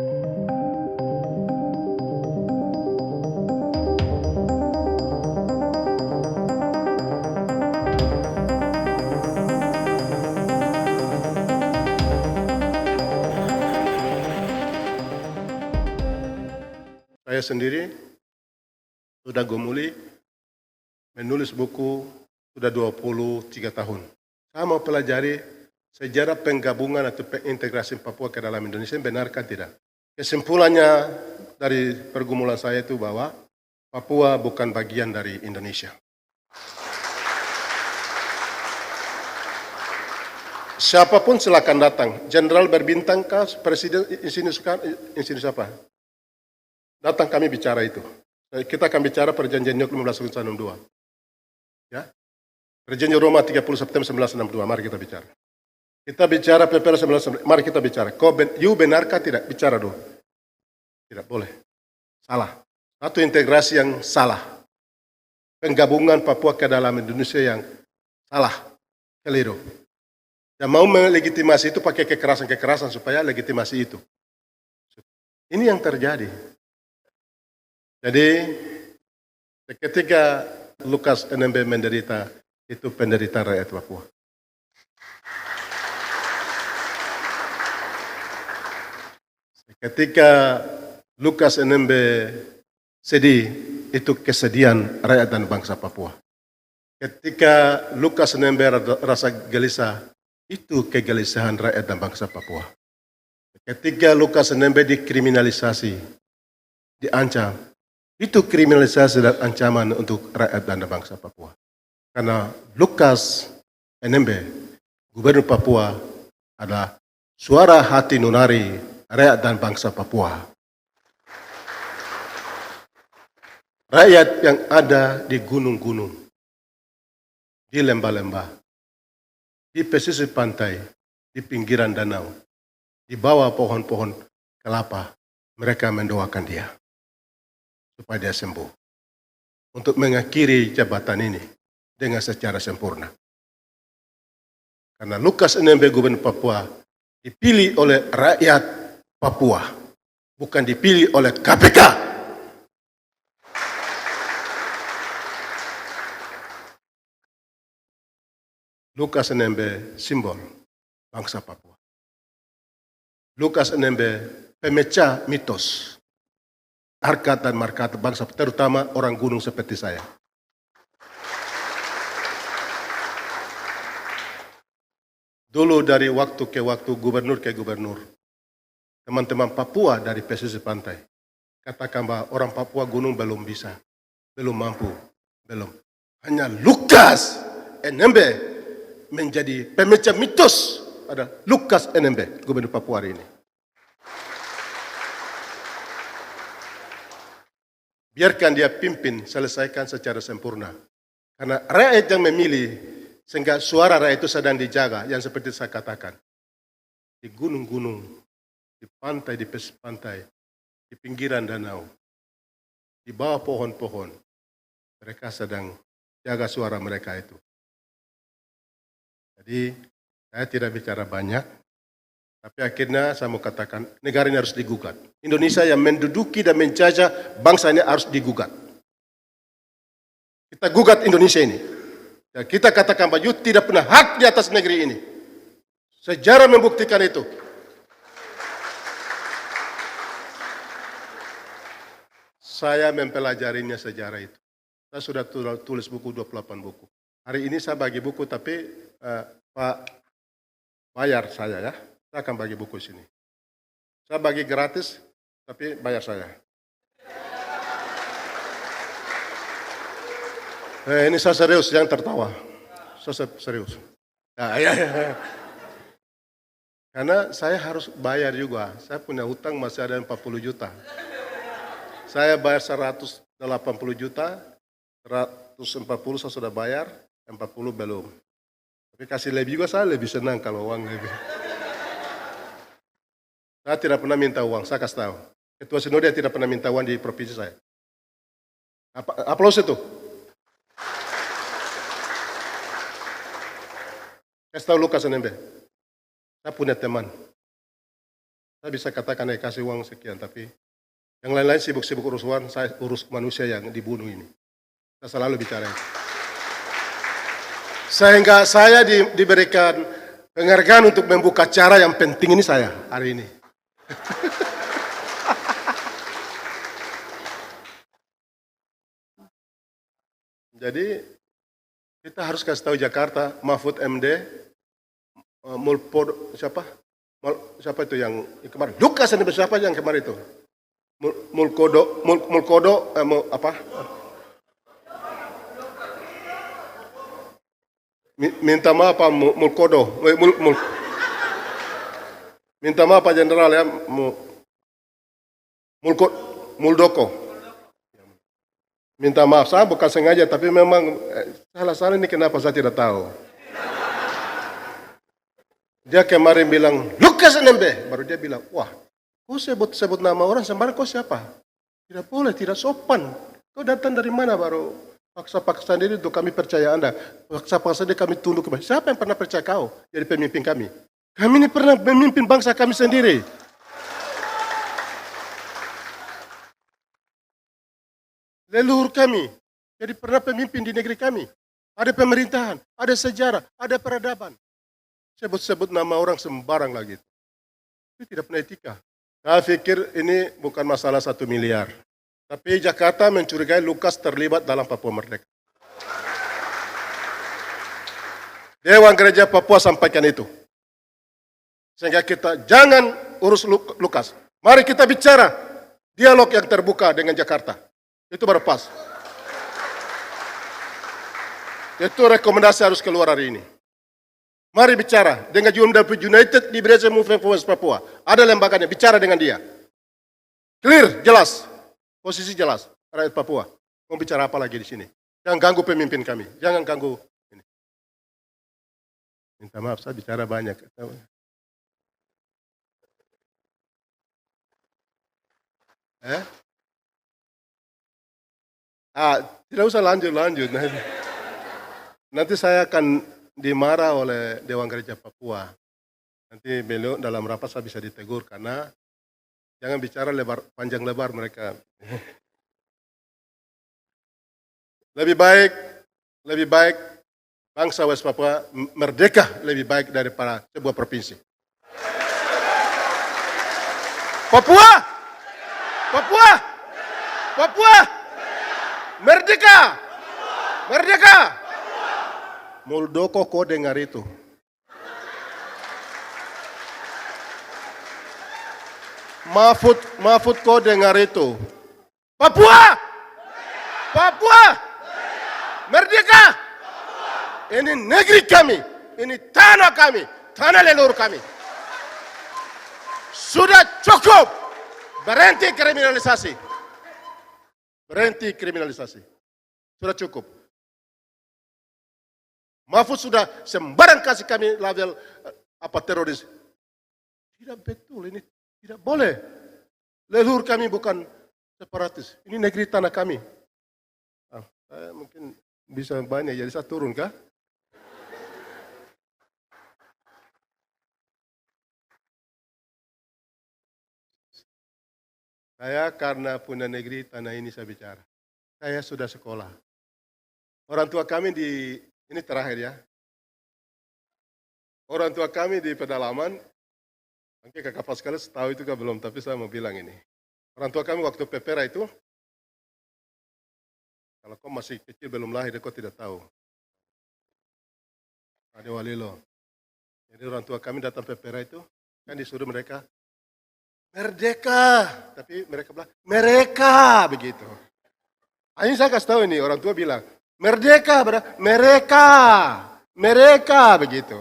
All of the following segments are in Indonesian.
Saya sendiri sudah gumuli menulis buku sudah 23 tahun. Saya mau pelajari sejarah penggabungan atau pengintegrasi Papua ke dalam Indonesia, benarkah tidak? Kesimpulannya dari pergumulan saya itu bahwa Papua bukan bagian dari Indonesia. Siapapun silakan datang. Jenderal berbintang kah, presiden insinyur siapa? Datang kami bicara itu. Kita akan bicara perjanjian New York 1562. Ya. Perjanjian Roma 30 September 1962, mari kita bicara. Kita bicara PPR 19, mari kita bicara. You benarkah tidak? Bicara dulu. Tidak boleh. Salah. Satu integrasi yang salah. Penggabungan Papua ke dalam Indonesia yang salah. Keliru. Dan mau melegitimasi itu pakai kekerasan-kekerasan supaya legitimasi itu. Ini yang terjadi. Jadi ketika Lukas NMB menderita, itu penderitaan rakyat Papua. Ketika Lukas NMB sedih, itu kesedihan rakyat dan bangsa Papua. Ketika Lukas NMB rasa gelisah, itu kegelisahan rakyat dan bangsa Papua. Ketika Lukas NMB dikriminalisasi, diancam, itu kriminalisasi dan ancaman untuk rakyat dan bangsa Papua. Karena Lukas NMB, Gubernur Papua, adalah suara hati nurani rakyat dan bangsa Papua. Rakyat yang ada di gunung-gunung, di lembah-lembah, di pesisir pantai, di pinggiran danau, di bawah pohon-pohon kelapa, mereka mendoakan dia supaya dia sembuh. Untuk mengakhiri jabatan ini dengan secara sempurna. Karena Lukas NMB Gubernur Papua dipilih oleh rakyat Papua, bukan dipilih oleh KPK. Lukas NMB simbol bangsa Papua. Lukas NMB pemecah mitos, harkat dan markat bangsa, terutama orang gunung seperti saya. Dulu dari waktu ke waktu, gubernur ke gubernur, teman-teman Papua dari pesisir pantai katakan bahwa orang Papua gunung belum bisa, belum mampu, belum. Hanya Lukas NMB menjadi pemecah mitos. Ada Lukas NMB, gubernur Papua hari ini. Biarkan dia pimpin, selesaikan secara sempurna. Karena rakyat yang memilih, sehingga suara rakyat itu sedang dijaga, yang seperti saya katakan. Di gunung-gunung, di pantai, di pesisir pantai, di pinggiran danau, di bawah pohon-pohon, mereka sedang jaga suara mereka itu. Jadi, saya tidak bicara banyak, tapi akhirnya saya mau katakan, negara ini harus digugat. Indonesia yang menduduki dan menjajah bangsa ini harus digugat. Kita gugat Indonesia ini. Dan kita katakan bahwa tidak pernah hak di atas negeri ini. Sejarah membuktikan itu. Saya mempelajarinya sejarah itu. Saya sudah tulis buku 28 buku. Hari ini saya bagi buku, tapi Pak bayar saya ya. Saya akan bagi buku sini. Saya bagi gratis, tapi bayar saya. Ini saya serius, yang tertawa. Saya serius. Nah, ya. Karena saya harus bayar juga. Saya punya hutang masih ada 40 juta. Saya bayar 180 juta, 140 saya sudah bayar, 40 belum. Tapi kasih lebih juga saya lebih senang kalau uang lebih. Saya tidak pernah minta uang, saya kasih tahu. Ketua Sinode tidak pernah minta uang di provinsi saya. Aplaus itu. Kasih tahu Lukas NMB. Saya punya teman. Saya bisa katakan kasih uang sekian, tapi yang lain-lain sibuk-sibuk urusan, saya urus manusia yang dibunuh ini. Saya selalu bicara itu. Sehingga saya diberikan penghargaan untuk membuka acara yang penting ini saya hari ini. Jadi kita harus kasih tahu Jakarta, Mahfud MD, Mulpodo, siapa itu yang kemarin? Lukas siapa yang kemarin itu? Mulkodo, apa? Minta maaf Pak Mulkodo, minta maaf Pak Jenderal ya, Muldoko. Minta maaf, saya bukan sengaja, tapi memang salah ini kenapa saya tidak tahu. Dia kemarin bilang, Lukas NMB, baru dia bilang, wah, kau sebut nama orang sembarang, kau siapa? Tidak boleh, tidak sopan. Kau datang dari mana baru paksa-paksa diri untuk kami percaya Anda. Paksa-paksa diri kami tunduk kepada. Siapa yang pernah percaya kau jadi pemimpin kami? Kami ini pernah memimpin bangsa kami sendiri. Leluhur kami jadi pernah pemimpin di negeri kami. Ada pemerintahan, ada sejarah, ada peradaban. Sebut-sebut nama orang sembarang lagi. Itu tidak pernah etika. Saya pikir ini bukan masalah 1 miliar. Tapi Jakarta mencurigai Lukas terlibat dalam Papua Merdeka. Dewan Gereja Papua sampaikan itu. Sehingga kita jangan urus Lukas. Mari kita bicara dialog yang terbuka dengan Jakarta. Itu baru pas. Itu rekomendasi harus keluar hari ini. Mari bicara dengan United Liberation Movement for West Papua. Ada lembaganya, bicara dengan dia. Clear, jelas. Posisi jelas, rakyat Papua. Mau bicara apa lagi di sini? Jangan ganggu pemimpin kami. Jangan ganggu ini. Minta maaf, saya bicara banyak. Tidak usah lanjut. Nanti saya akan dimarah oleh Dewan Gereja Papua. Nanti beliau dalam rapat saya bisa ditegur karena jangan bicara panjang lebar mereka. Lebih baik bangsa West Papua merdeka lebih baik daripada sebuah provinsi. Papua, merdeka. Muldoko, kau dengar itu? Mahfud kau dengar itu? Papua, merdeka. Ini negeri kami, ini tanah kami, tanah leluhur kami. Sudah cukup, berhenti kriminalisasi. Sudah cukup. Mahfud sudah sembarang kasih kami label teroris. Tidak betul, ini tidak boleh. Leluhur kami bukan separatis. Ini negeri tanah kami. Saya mungkin bisa banyak, jadi saya turun kah? Saya karena punya negeri tanah ini saya bicara. Saya sudah sekolah. Orang tua kami ini terakhir ya. Orang tua kami di pedalaman, mungkin kakak Pascal tahu itu kan belum, tapi saya mau bilang ini. Orang tua kami waktu Pepera itu, kalau kau masih kecil belum lahir, kau tidak tahu. Ada Walilo. Jadi orang tua kami datang Pepera itu, kan disuruh mereka merdeka, tapi mereka bilang mereka begitu. Ini saya kasih tahu ini orang tua bilang merdeka, mereka begitu.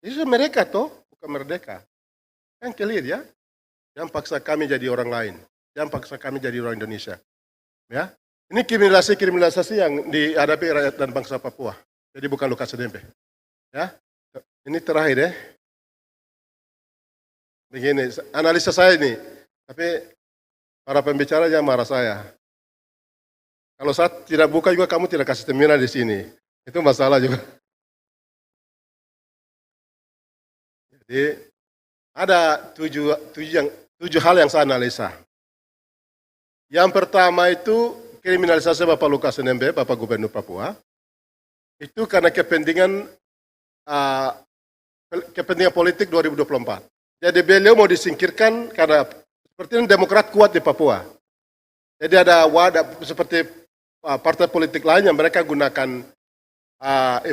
Itu mereka toh, bukan merdeka. Kan clear ya? Jangan paksa kami jadi orang lain, jangan paksa kami jadi orang Indonesia. Ya, ini kriminalisasi yang dihadapi rakyat dan bangsa Papua. Jadi bukan Lukas NMB. Ya, ini terakhir ya. Begini, analisa saya ini, tapi para pembicara jangan marah saya. Kalau saya tidak buka juga kamu tidak kasih terminal di sini, itu masalah juga. Jadi Ada tujuh hal yang saya analisa. Yang pertama itu kriminalisasi Bapak Lukas NMB, Bapak Gubernur Papua. Itu karena kepentingan politik 2024. Jadi beliau mau disingkirkan karena sepertinya Demokrat kuat di Papua. Jadi ada wadah seperti partai politik lainnya, mereka gunakan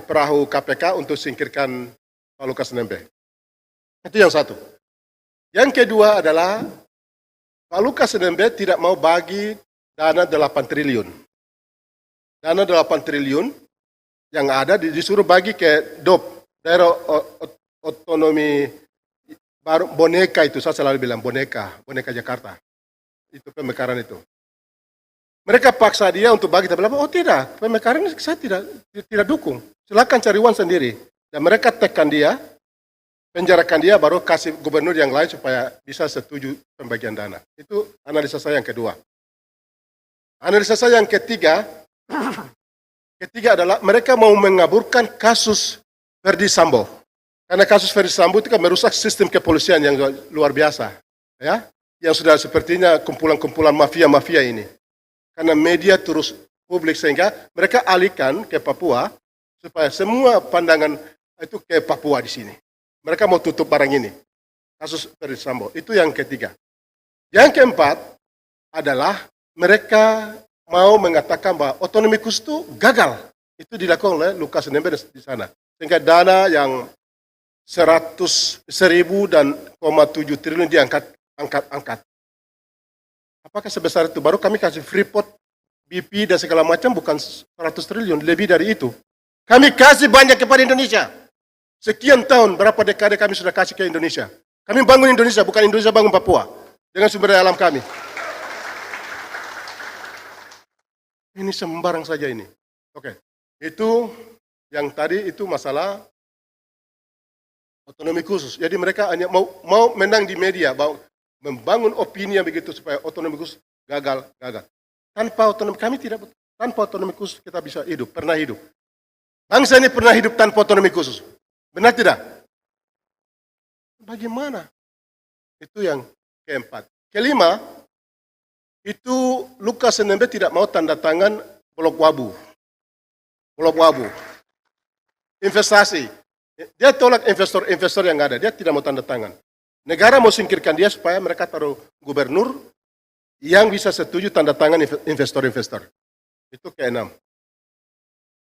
perahu KPK untuk singkirkan Pak Lukas NMB. Itu yang satu. Yang kedua adalah Pak Lukas NMB tidak mau bagi dana 8 triliun. Dana 8 triliun yang ada disuruh bagi ke DOP, daerah otonomi baru, boneka itu, saya selalu bilang boneka Jakarta. Itu pemekaran itu. Mereka paksa dia untuk bagi, tapi oh tidak, pemekaran saya tidak dukung. Silakan cari uang sendiri. Dan mereka tekan dia, penjarakan dia, baru kasih gubernur yang lain supaya bisa setuju pembagian dana. Itu analisa saya yang kedua. Analisa saya yang ketiga adalah mereka mau mengaburkan kasus Verdi Sambo. Karena kasus Verdi Sambo itu kan merusak sistem kepolisian yang luar biasa. Ya, yang sudah sepertinya kumpulan-kumpulan mafia-mafia ini. Karena media terus publik sehingga mereka alihkan ke Papua supaya semua pandangan itu ke Papua di sini. Mereka mau tutup barang ini. Kasus Verdi Sambo. Itu yang ketiga. Yang keempat adalah mereka mau mengatakan bahwa otonomi khusus itu gagal. Itu dilakukan oleh Lukas NMB di sana. Sehingga dana yang 1.7 triliun diangkat. Apakah sebesar itu? Baru kami kasih Freeport, BP dan segala macam bukan 100 triliun, lebih dari itu. Kami kasih banyak kepada Indonesia. Sekian tahun, berapa dekade kami sudah kasih ke Indonesia. Kami bangun Indonesia, bukan Indonesia bangun Papua. Dengan sumber daya alam kami. Ini sembarang saja ini. Oke, itu yang tadi itu masalah otonomi khusus. Jadi mereka hanya mau menang di media, membangun opini yang begitu supaya otonomi khusus gagal. Tanpa otonomi kami tanpa otonomi khusus kita bisa hidup, pernah hidup. Bangsa ini pernah hidup tanpa otonomi khusus. Benar tidak? Bagaimana? Itu yang keempat. Kelima, itu Lukas NMB tidak mau tanda tangan blok wabu. Investasi. Dia tolak investor yang ada, dia tidak mau tanda tangan. Negara mau singkirkan dia supaya mereka taruh gubernur yang bisa setuju tanda tangan investor-investor. Itu keenam.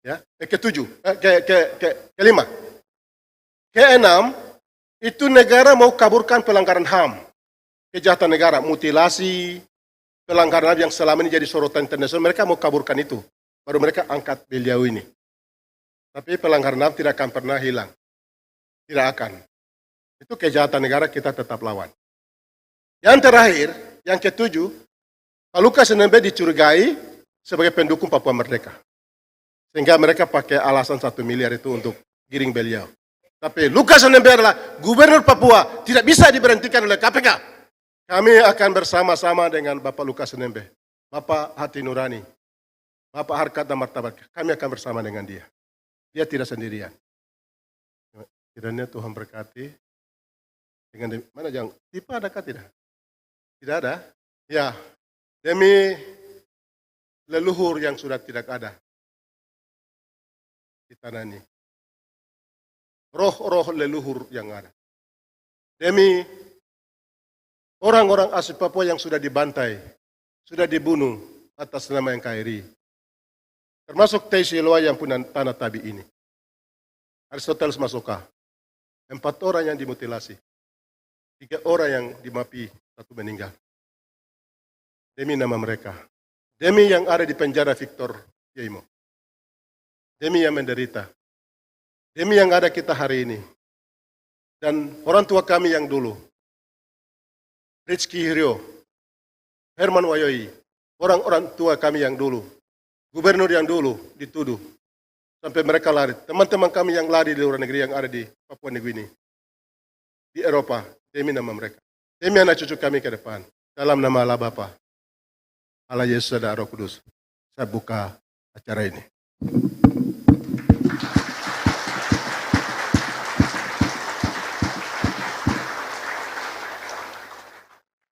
Ya, kelima. Keenam, itu negara mau kaburkan pelanggaran HAM. Kejahatan negara, mutilasi, pelanggaran HAM yang selama ini jadi sorotan internasional, mereka mau kaburkan itu. Baru mereka angkat beliau ini. Tapi pelanggaran HAM tidak akan pernah hilang. Tidak akan. Itu kejahatan negara, kita tetap lawan. Yang terakhir, yang ketujuh, Pak Lukas NMB dicurigai sebagai pendukung Papua Merdeka. Sehingga mereka pakai alasan 1 miliar itu untuk giring beliau. Tapi Lukas NMB adalah gubernur Papua, tidak bisa diberhentikan oleh KPK. Kami akan bersama-sama dengan Bapak Lukas NMB, Bapak Hati Nurani, Bapak Harkat dan Martabat. Kami akan bersama dengan dia. Dia tidak sendirian. Kiranya Tuhan berkati. Dengan mana jangan tipe adakah tidak? Tidak ada. Ya, demi leluhur yang sudah tidak ada di tanah ini. Roh-roh leluhur yang ada. Demi orang-orang asli Papua yang sudah dibantai, sudah dibunuh atas nama NKRI. Termasuk Teishi Loa yang punya tanah Tabi ini. Aristoteles Masoka. 4 orang yang dimutilasi. 3 orang yang dimapi, 1 meninggal. Demi nama mereka. Demi yang ada di penjara Victor Yaimo. Demi yang menderita. Demi yang ada kita hari ini. Dan orang tua kami yang dulu. Rizky Hirio, Herman Wayoyi, orang-orang tua kami yang dulu. Gubernur yang dulu dituduh. Sampai mereka lari. Teman-teman kami yang lari di luar negeri yang ada di Papua Nugini. Di Eropa. Demi nama mereka. Demi anak cucu kami ke depan. Dalam nama Allah Bapa, Allah Yesus dan Roh Kudus. Saya buka acara ini.